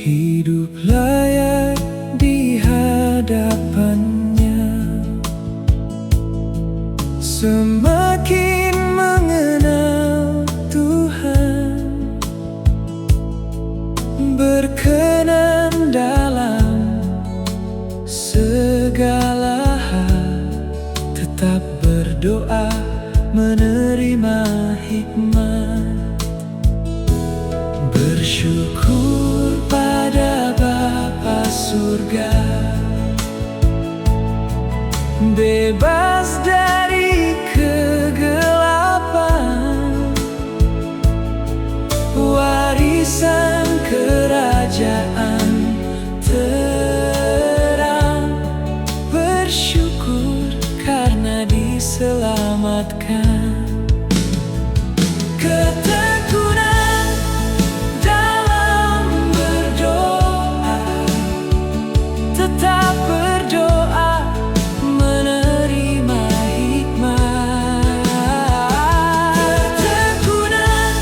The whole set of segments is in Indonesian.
Hidup layak di hadapannya, semakin mengenal Tuhan, berkenan dalam segala hal, tetap berdoa menerima hikmat, bersyukur pada Bapa surga, bebas dari kegelapan, warisan kerajaan terang, bersyukur karena diselamatkan. Ketekunan dalam berdoa, tetap berdoa menerima hikmat. Ketekunan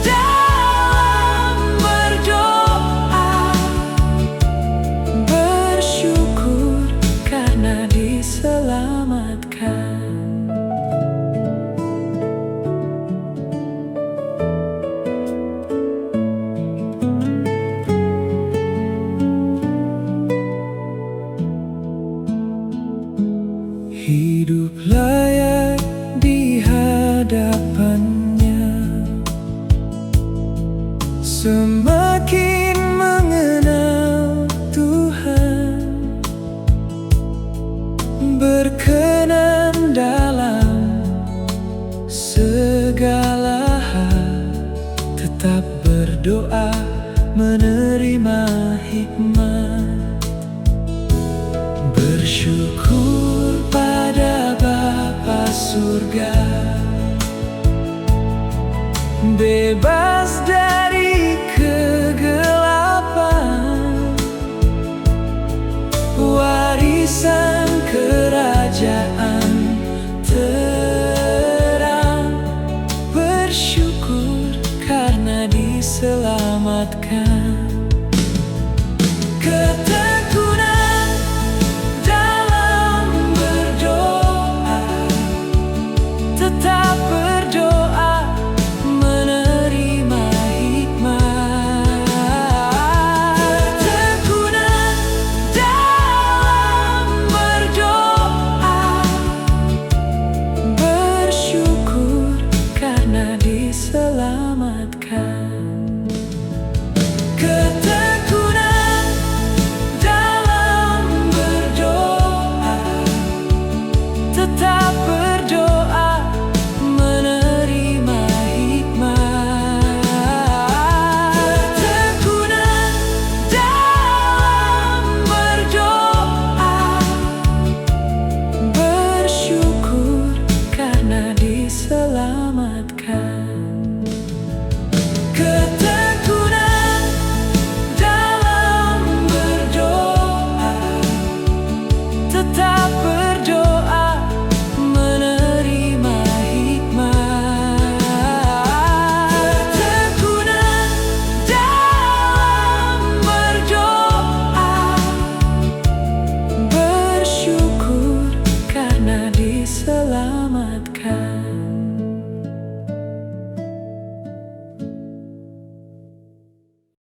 dalam berdoa, bersyukur karena diselamatkan. Hidup layak di hadapannya, semakin mengenal Tuhan, berkenan dalam segala hal, tetap berdoa menerima hikmat, bersyukur pada Bapa surga, bebas dari kegelapan, warisan kerajaan terang, bersyukur karena diselamatkan. Ketekunan dalam berdoa, tetap berdoa menerima hikmat. Ketekunan dalam berdoa, bersyukur karena diselamatkan. Ketekunan dalam berdoa, tetap berdoa menerima hikmat. Ketekunan dalam berdoa, bersyukur karena diselamatkan. Ketekunan dalam berdoa, tetap berdoa menerima hikmat. Ketekunan dalam berdoa, bersyukur karena diselamatkan.